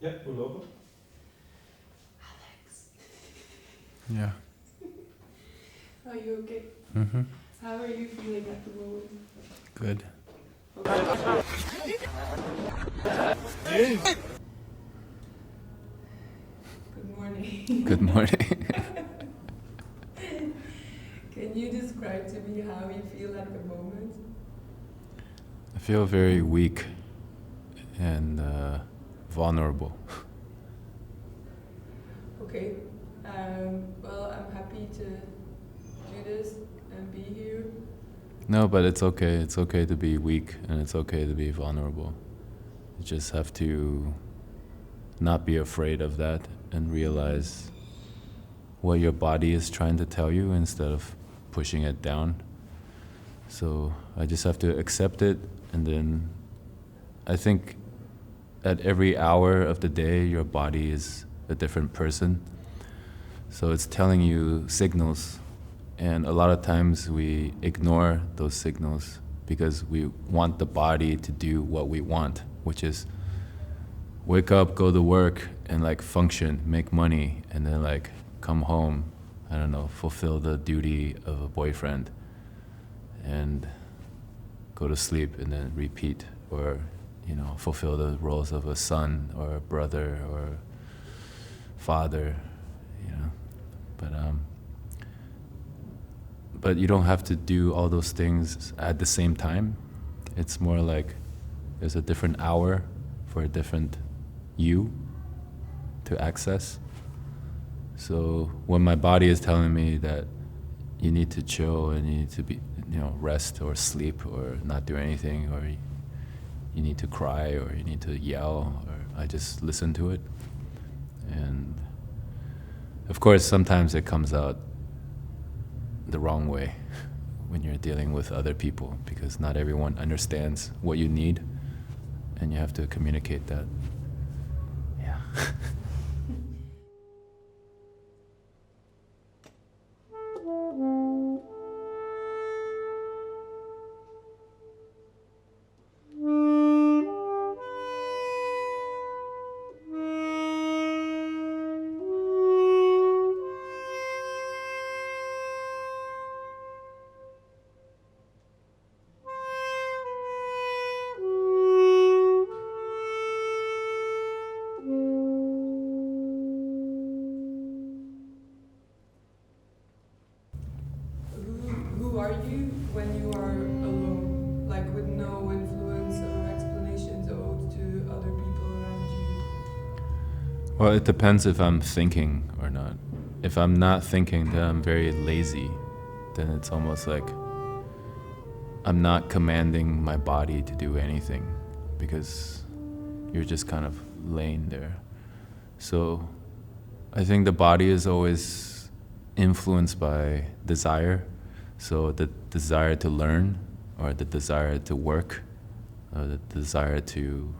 Ja, we lopen. Alex. Yeah. Are you okay? Mm-hmm. How are you feeling at the moment? Good. Good morning. Good morning. Can you describe to me how you feel at the moment? I feel very weak and vulnerable. Okay. Well, I'm happy to do this and be here. No, but it's okay. It's okay to be weak and it's okay to be vulnerable. You just have to not be afraid of that and realize what your body is trying to tell you instead of pushing it down. So I just have to accept it, and then I think at every hour of the day your body is a different person. So it's telling you signals, and a lot of times we ignore those signals because we want the body to do what we want, which is wake up, go to work, and like function, make money, and then like come home, I don't know, fulfill the duty of a boyfriend, and go to sleep and then repeat, or you know, fulfill the roles of a son or a brother or father, you know. But you don't have to do all those things at the same time. It's more like there's a different hour for a different you to access. So when my body is telling me that you need to chill and you need to be, you know, rest or sleep or not do anything, or you need to cry or you need to yell, or I just listen to it. And of course, sometimes it comes out the wrong way when you're dealing with other people, because not everyone understands what you need, and you have to communicate that. Yeah. Who are you when you are alone? Like with no influence or explanations owed to other people around you? Well, it depends if I'm thinking or not. If I'm not thinking, then I'm very lazy. Then it's almost like I'm not commanding my body to do anything, because you're just kind of laying there. So I think the body is always influenced by desire. So the desire to learn, or the desire to work, or the desire to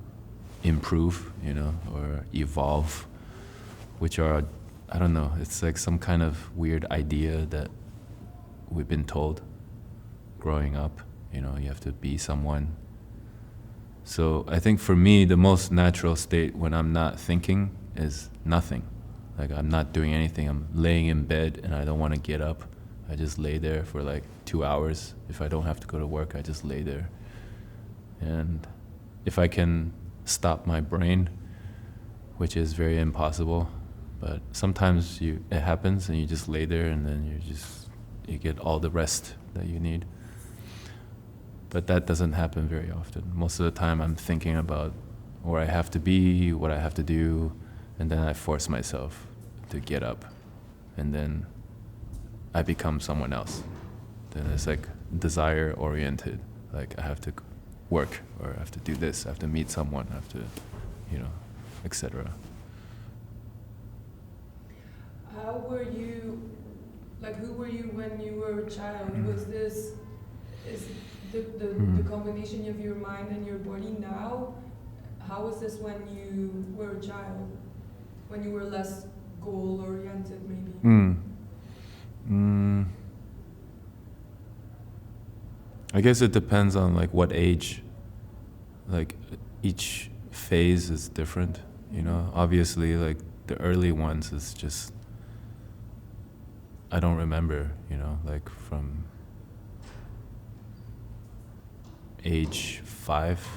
improve, you know, or evolve, which are, I don't know, it's like some kind of weird idea that we've been told growing up, you know, you have to be someone. So I think for me, the most natural state when I'm not thinking is nothing. Like I'm not doing anything, I'm laying in bed and I don't want to get up. I just lay there for like 2 hours. If I don't have to go to work, I just lay there. And if I can stop my brain, which is very impossible, but sometimes it happens and you just lay there and then you get all the rest that you need. But that doesn't happen very often. Most of the time I'm thinking about where I have to be, what I have to do, and then I force myself to get up. And then I become someone else. Then it's like desire oriented. Like I have to work, or I have to do this, I have to meet someone, I have to, you know, etc. How were you, like who were you when you were a child? Was this, is the combination of your mind and your body now? How was this when you were a child? When you were less goal oriented maybe? I guess it depends on like what age. Like each phase is different, You know, obviously, like the early ones is just, I don't remember, you know, like from age 5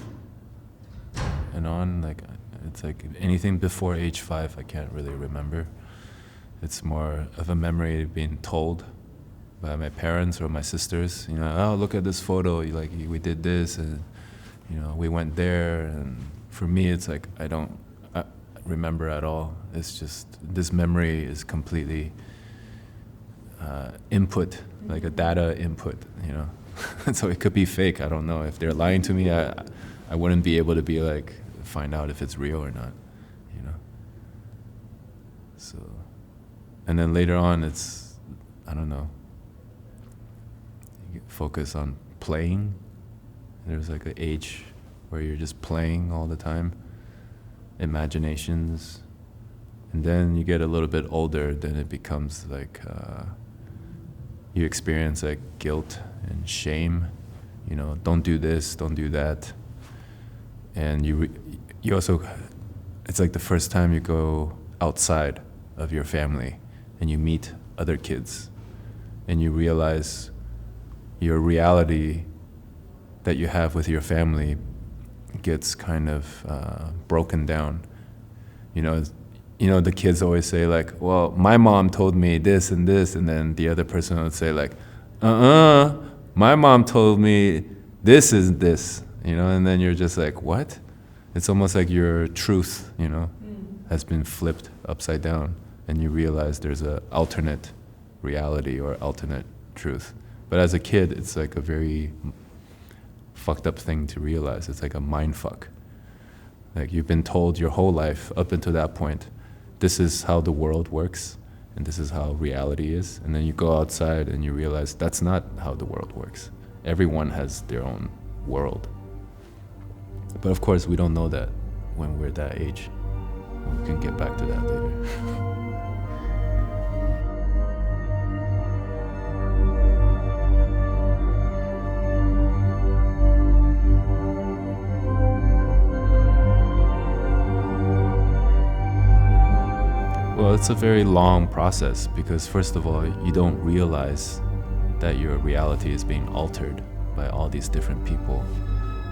and on, like it's like anything before age 5 I can't really remember. It's more of a memory being told by my parents or my sisters, you know, oh, look at this photo, like we did this and, you know, we went there. And for me, it's like I don't remember at all. It's just, this memory is completely input, like a data input, you know. So it could be fake, I don't know. If they're lying to me, I wouldn't be able to be like, find out if it's real or not, you know. So, and then later on, it's, I don't know, you focus on playing. There's like an age where you're just playing all the time, imaginations. And then you get a little bit older, then it becomes like, you experience like guilt and shame, you know, don't do this, don't do that. And you also, it's like the first time you go outside of your family and you meet other kids and you realize your reality that you have with your family gets kind of broken down. You know, the kids always say like, well, my mom told me this, and then the other person would say like, my mom told me this is this, you know, and then you're just like, what? It's almost like your truth, you know, has been flipped upside down, and you realize there's an alternate reality or alternate truth. But as a kid, it's like a very fucked up thing to realize. It's like a mind fuck. Like you've been told your whole life up until that point, this is how the world works, and this is how reality is. And then you go outside and you realize that's not how the world works. Everyone has their own world. But of course, we don't know that when we're that age. We can get back to that later. Well, it's a very long process because first of all, you don't realize that your reality is being altered by all these different people.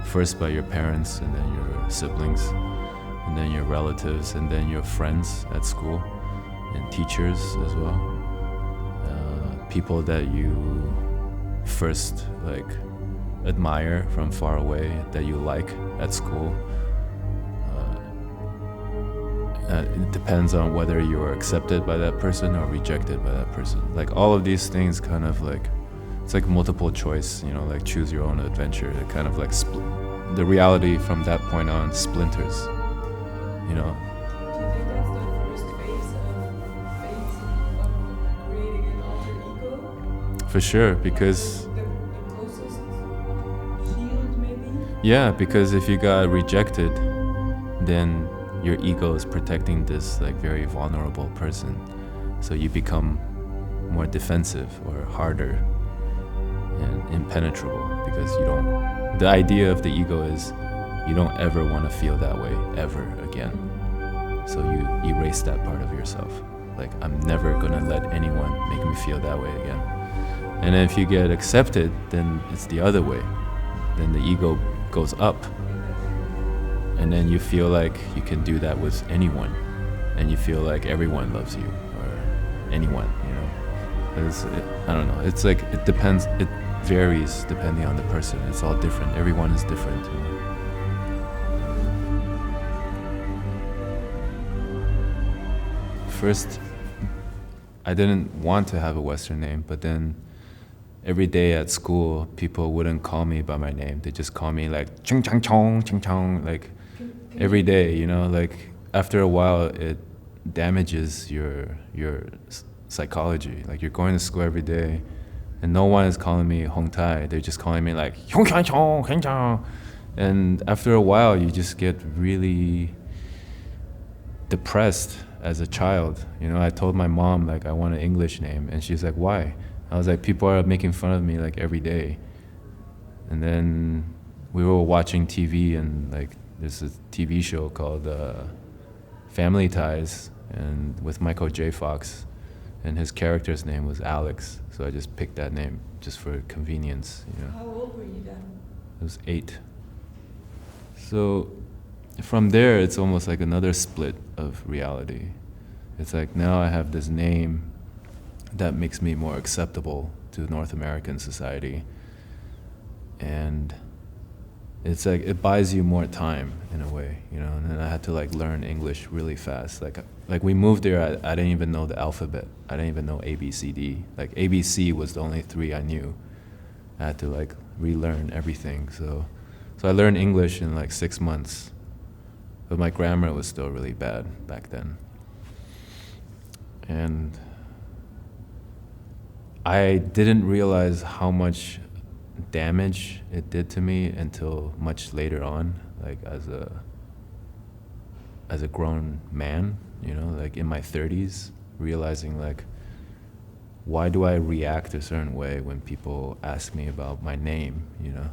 First by your parents, and then your siblings, and then your relatives, and then your friends at school, and teachers as well. People that you first like admire from far away, that you like at school. It depends on whether you're accepted by that person or rejected by that person. Like all of these things kind of like, it's like multiple choice, you know, like choose your own adventure. It kind of like the reality from that point on splinters, you know. Do you think that's the first phase of creating an alter ego? For sure, because The closest shield, maybe? yeah, because if you got rejected, then your ego is protecting this like very vulnerable person. So you become more defensive or harder and impenetrable because you don't, the idea of the ego is you don't ever want to feel that way ever again. So you erase that part of yourself. Like, I'm never gonna let anyone make me feel that way again. And then if you get accepted, then it's the other way. Then the ego goes up. And then you feel like you can do that with anyone, and you feel like everyone loves you, or anyone, you know. I don't know. It's like it depends. It varies depending on the person. It's all different. Everyone is different. You know? First, I didn't want to have a Western name, but then every day at school, people wouldn't call me by my name. They just call me like ching chang chong, ching chong, like. Every day, you know, like after a while, it damages your psychology. Like you're going to school every day, and no one is calling me Hungtai. They're just calling me like and after a while, you just get really depressed as a child. You know, I told my mom like I want an English name, and she's like, "Why?" I was like, "People are making fun of me like every day." And then we were watching TV, and like. There's a TV show called Family Ties, and with Michael J. Fox, and his character's name was Alex, so I just picked that name just for convenience, you know. How old were you then? I was 8. So from there, it's almost like another split of reality. It's like now I have this name that makes me more acceptable to North American society. And it's like it buys you more time in a way, you know. And then I had to like learn English really fast. Like we moved there, I didn't even know the alphabet. I didn't even know A, B, C, D. Like ABC was the only 3 I knew. I had to like relearn everything. So I learned English in like 6 months, but my grammar was still really bad back then. And I didn't realize how much damage it did to me until much later on, like as a grown man, you know, like in my 30s, realizing like, why do I react a certain way when people ask me about my name, you know?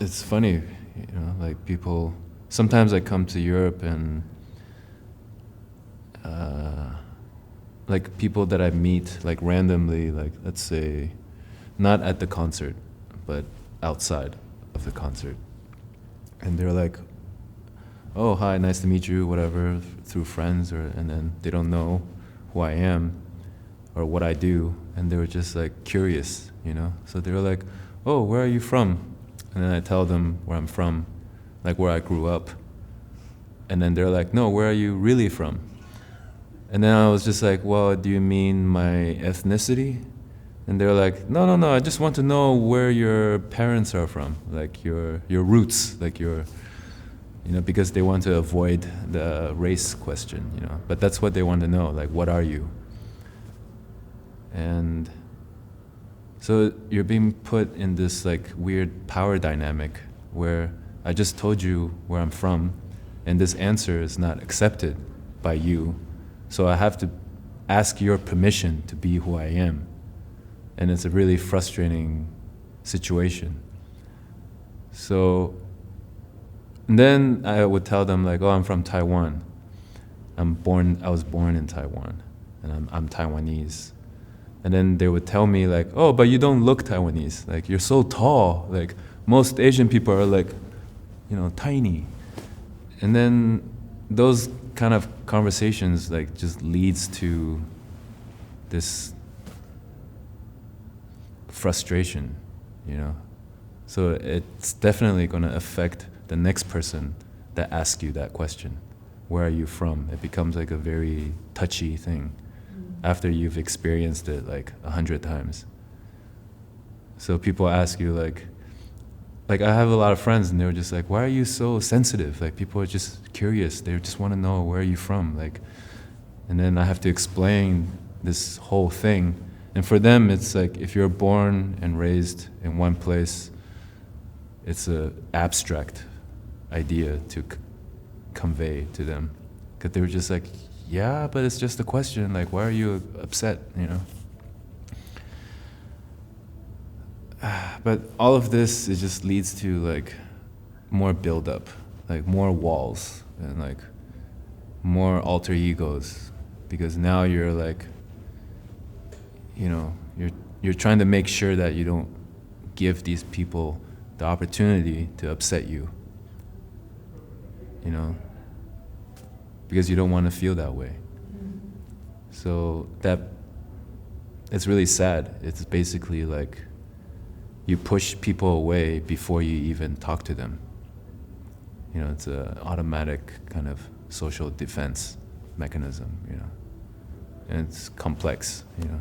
It's funny, you know, like people, sometimes I come to Europe and like people that I meet like randomly, like let's say, not at the concert, but outside of the concert. And they're like, oh, hi, nice to meet you, whatever, through friends, and then they don't know who I am or what I do, and they were just like curious, you know? So they were like, oh, where are you from? And then I tell them where I'm from, like where I grew up. And then they're like, no, where are you really from? And then I was just like, well, do you mean my ethnicity? And they're like, no, I just want to know where your parents are from, like your roots, like your, you know, because they want to avoid the race question, you know. But that's what they want to know, like, what are you? And so you're being put in this like weird power dynamic where I just told you where I'm from, and this answer is not accepted by you. So I have to ask your permission to be who I am. And it's a really frustrating situation. So and then I would tell them like, oh, I'm from Taiwan. I was born in Taiwan, and I'm Taiwanese. And then they would tell me like, oh, but you don't look Taiwanese. Like, you're so tall. Like, most Asian people are like, you know, tiny. And then those kind of conversations like just leads to this frustration, you know. So it's definitely going to affect the next person that asks you that question. Where are you from? It becomes like a very touchy thing after you've experienced it like 100 times. So people ask you like I have a lot of friends and they were just like, why are you so sensitive? Like, people are just curious. They just want to know, where are you from? Like, and then I have to explain this whole thing. And for them, it's like, if you're born and raised in one place, it's an abstract idea to convey to them. Because they were just like, yeah, but it's just a question. Like, why are you upset, you know? But all of this, it just leads to like more buildup, like more walls and like more alter egos, because now you're like, you know, you're trying to make sure that you don't give these people the opportunity to upset you, you know, because you don't want to feel that way. So that, it's really sad. It's basically like you push people away before you even talk to them. You know, it's an automatic kind of social defense mechanism, you know, and it's complex, you know.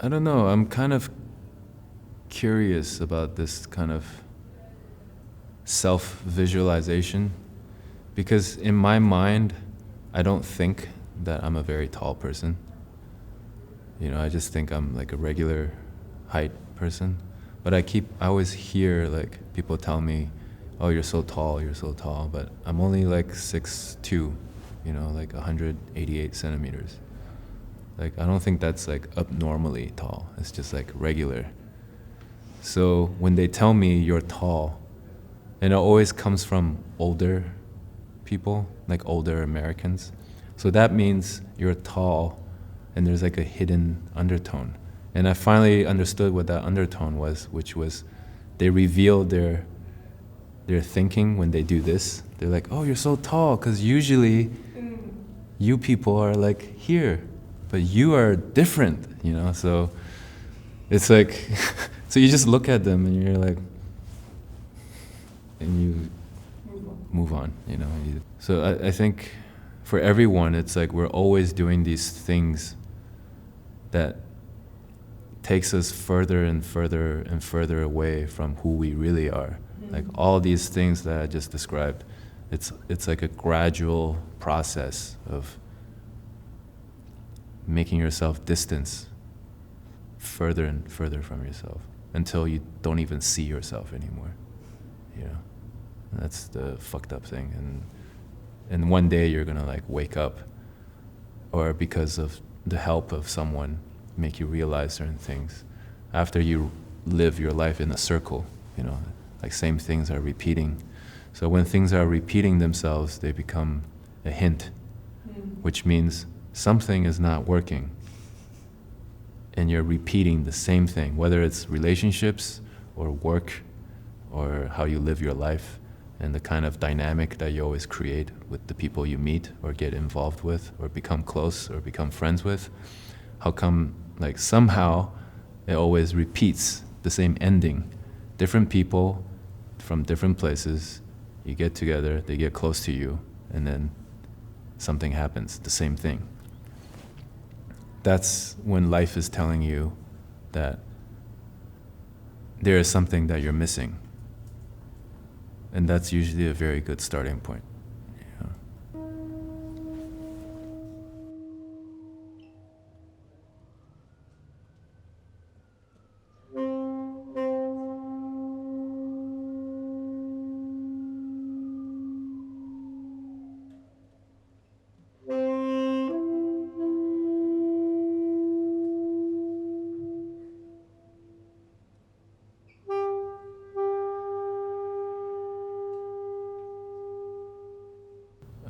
I don't know, I'm kind of curious about this kind of self-visualization, because in my mind, I don't think that I'm a very tall person. You know, I just think I'm like a regular height person. But I always hear like people tell me, oh, you're so tall, but I'm only like 6'2", you know, like 188 centimeters. Like, I don't think that's like abnormally tall. It's just like regular. So when they tell me you're tall, and it always comes from older people, like older Americans. So that means you're tall and there's like a hidden undertone. And I finally understood what that undertone was, which was they reveal their thinking when they do this. They're like, oh, you're so tall, because usually you people are like here, but you are different, you know? So it's like, so you just look at them and you're like, and you move on, you know? So I think for everyone, it's like we're always doing these things that takes us further and further and further away from who we really are. Like all these things that I just described, it's like a gradual process of making yourself distance further and further from yourself until you don't even see yourself anymore. You know, and that's the fucked up thing. And one day you're gonna like wake up, or because of the help of someone, make you realize certain things. After you live your life in a circle, you know, like same things are repeating. So when things are repeating themselves, they become a hint, which means something is not working. And you're repeating the same thing, whether it's relationships or work or how you live your life and the kind of dynamic that you always create with the people you meet or get involved with or become close or become friends with. How come like somehow it always repeats the same ending? Different people from different places, you get together, they get close to you, and then something happens, the same thing. That's when life is telling you that there is something that you're missing. And that's usually a very good starting point. Yeah.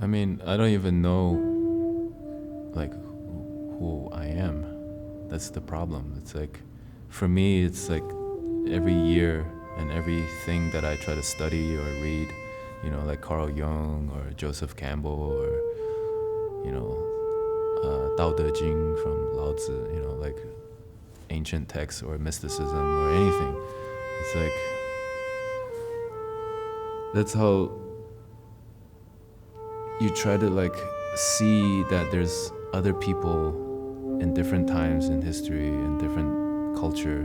I mean, I don't even know like who I am. That's the problem. It's like, for me, it's like every year and everything that I try to study or read, you know, like Carl Jung or Joseph Campbell or, you know, Dao-De-Jing from Lao Tzu, you know, like ancient texts or mysticism or anything. It's like, that's how you try to like see that there's other people in different times in history and different culture,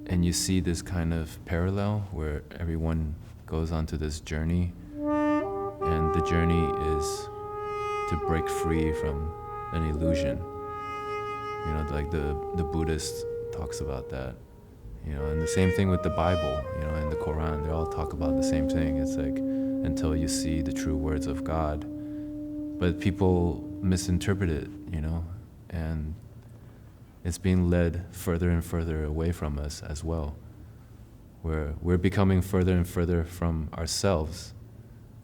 and you see this kind of parallel where everyone goes onto this journey, and the journey is to break free from an illusion. You know, like the Buddhist talks about that. You know, and the same thing with the Bible, you know, and the Quran, they all talk about the same thing. It's like, until you see the true words of God. But people misinterpret it, you know, and it's being led further and further away from us as well. We're becoming further and further from ourselves,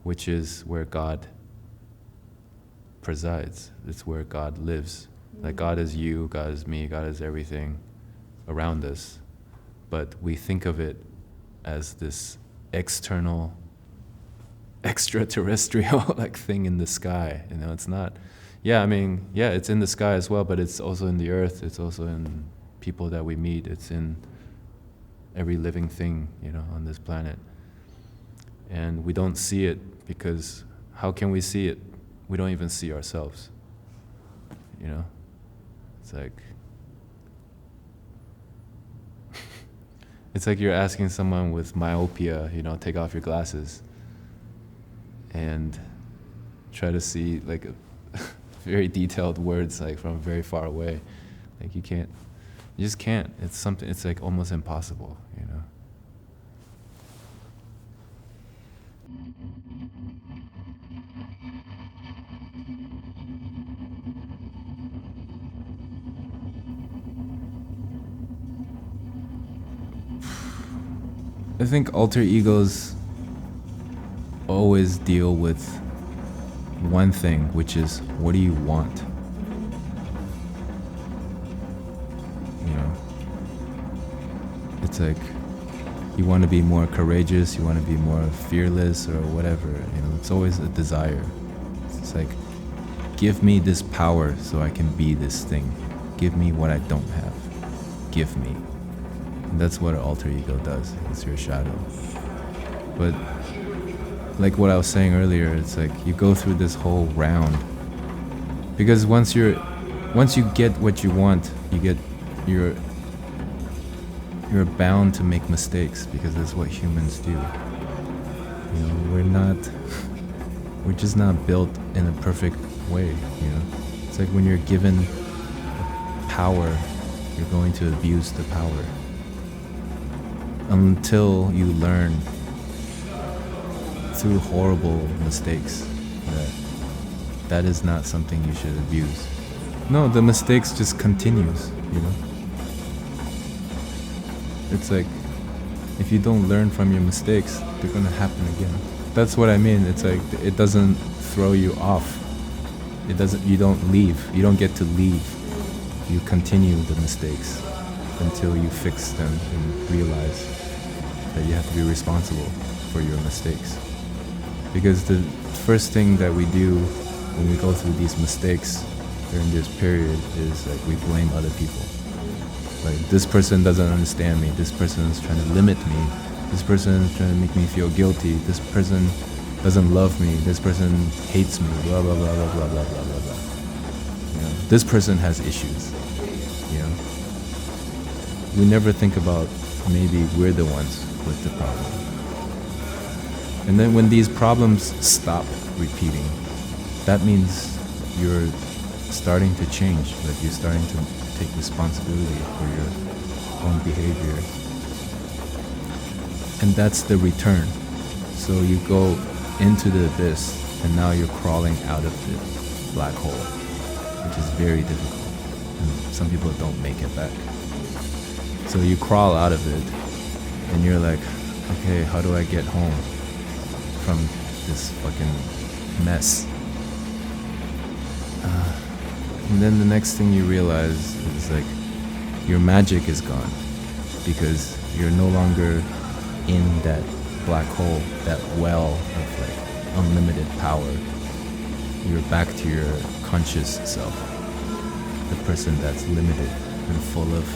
which is where God presides. It's where God lives. Like God is you, God is me, God is everything around us. But we think of it as this external, extraterrestrial like thing in the sky. You know, it's not. Yeah, I mean, yeah, it's in the sky as well, but it's also in the earth. It's also in people that we meet. It's in every living thing, you know, on this planet. And we don't see it because how can we see it? We don't even see ourselves. You know, it's like It's like you're asking someone with myopia, you know, take off your glasses and try to see like very detailed words like from very far away. Like you just can't. It's like almost impossible, you know. I think alter egos always deal with one thing, which is what do you want? You know, it's like you want to be more courageous, you want to be more fearless or whatever, you know, it's always a desire. It's like, give me this power so I can be this thing. Give me what I don't have. Give me. And that's what an alter ego does. It's your shadow. But like what I was saying earlier, it's like you go through this whole round. Because once you get what you want, you're bound to make mistakes because that's what humans do. You know, we're just not built in a perfect way, you know. It's like when you're given power, you're going to abuse the power. Until you learn through horrible mistakes that is not something you should abuse. No, the mistakes just continues, you know. It's like if you don't learn from your mistakes, they're gonna happen again. That's what I mean. It's like it doesn't throw you off. You don't leave. You don't get to leave. You continue the mistakes until you fix them and realize that you have to be responsible for your mistakes. Because the first thing that we do when we go through these mistakes during this period is like we blame other people. Like, this person doesn't understand me, this person is trying to limit me, this person is trying to make me feel guilty, this person doesn't love me, this person hates me, blah blah blah blah blah blah blah blah blah. You know, this person has issues. You know, we never think about maybe we're the ones with the problem. And then when these problems stop repeating, that means you're starting to change, like you're starting to take responsibility for your own behavior. And that's the return. So you go into the abyss and now you're crawling out of the black hole, which is very difficult. And some people don't make it back. So you crawl out of it and you're like, okay, how do I get home from this fucking mess? And then the next thing you realize is like your magic is gone because you're no longer in that black hole, that well of like unlimited power. You're back to your conscious self, the person that's limited and full of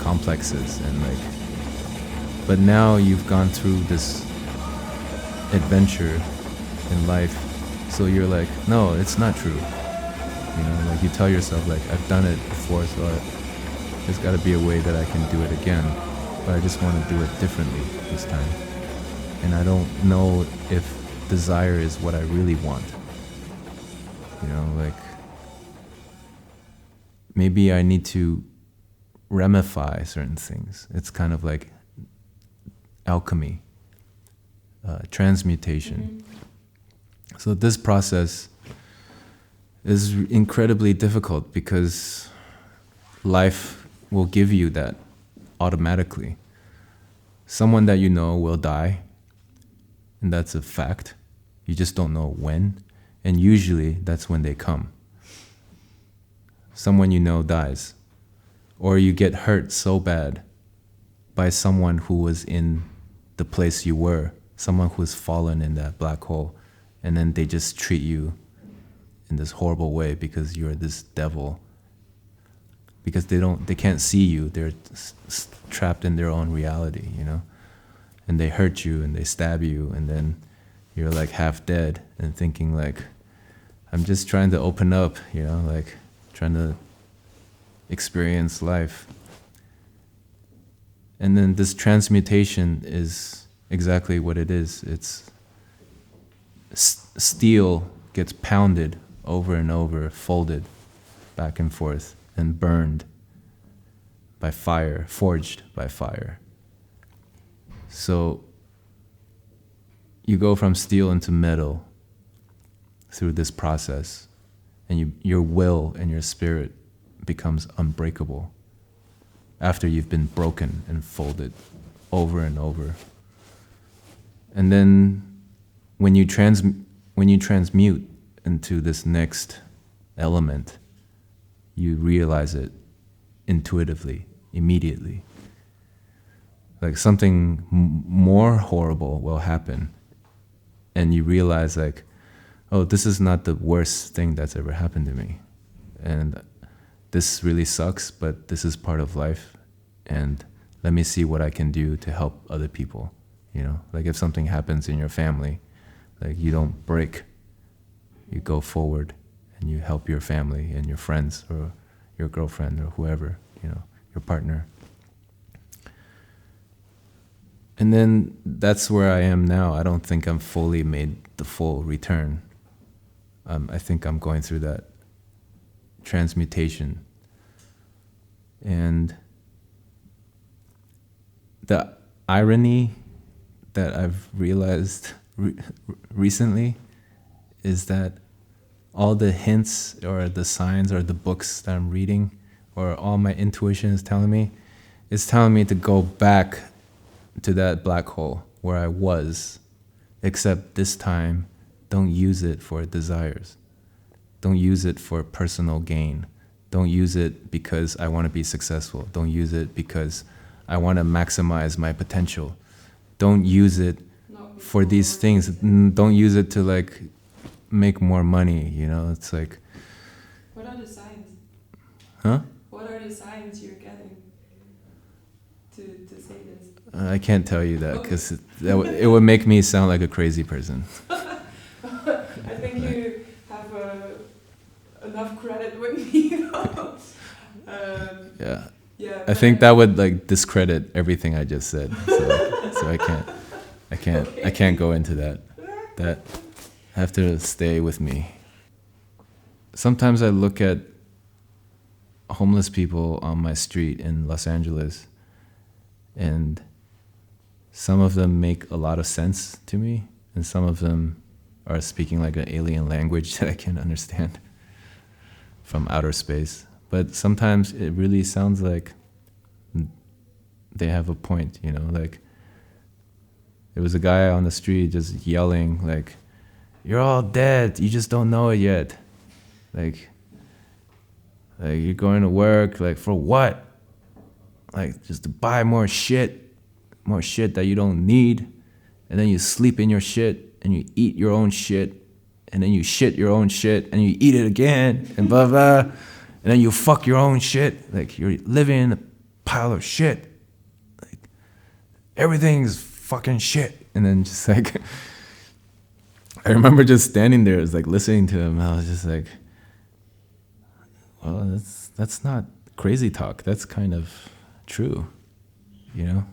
complexes and like. But now you've gone through this adventure in life, so you're like, no, it's not true. You know, like you tell yourself, like, I've done it before, so there's got to be a way that I can do it again. But I just want to do it differently this time. And I don't know if desire is what I really want. You know, like, maybe I need to ramify certain things. It's kind of like alchemy, transmutation. Mm-hmm. So this process is incredibly difficult because life will give you that automatically. Someone that you know will die, and that's a fact. You just don't know when, and usually that's when they come. Someone you know dies, or you get hurt so bad by someone who was in the place you were, someone who's fallen in that black hole, and then they just treat you in this horrible way because you're this devil. Because they can't see you, they're trapped in their own reality, you know? And they hurt you and they stab you, and then you're like half dead and thinking like, I'm just trying to open up, you know, like trying to experience life. And then this transmutation is exactly what it is. It's steel gets pounded over and over, folded back and forth, and burned by fire, forged by fire. So you go from steel into metal through this process, and your will and your spirit becomes unbreakable after you've been broken and folded over and over. And then when you transmute into this next element, you realize it intuitively, immediately. Like something more horrible will happen, and you realize like, oh, this is not the worst thing that's ever happened to me, and this really sucks, but this is part of life, and let me see what I can do to help other people. You know, like if something happens in your family, like you don't break, you go forward and you help your family and your friends or your girlfriend or whoever, you know, your partner. And then that's where I am now. I don't think I'm fully made the full return. I think I'm going through that transmutation. And the irony that I've realized recently is that all the hints or the signs or the books that I'm reading or all my intuition is telling me to go back to that black hole where I was, except this time, don't use it for desires. Don't use it for personal gain. Don't use it because I want to be successful. Don't use it because I want to maximize my potential. Don't use it for these things. Don't use it to like make more money, you know? It's like... What are the signs? Huh? What are the signs you're getting to say this? I can't tell you that because it would make me sound like a crazy person. I think you have enough credit with me, you know? Yeah. Yeah. I think that would like discredit everything I just said. So I can't go into that. That have to stay with me. Sometimes I look at homeless people on my street in Los Angeles, and some of them make a lot of sense to me, and some of them are speaking like an alien language that I can't understand from outer space. But sometimes it really sounds like they have a point, you know, like there was a guy on the street just yelling like, "You're all dead, you just don't know it yet." Like you're going to work, like for what? Like just to buy more shit that you don't need, and then you sleep in your shit, and you eat your own shit, and then you shit your own shit, and you eat it again, and blah blah, and then you fuck your own shit. Like you're living in a pile of shit. Like everything's fucking shit. And then just like I remember just standing there, like listening to him. I was just like, well, that's not crazy talk. That's kind of true, you know.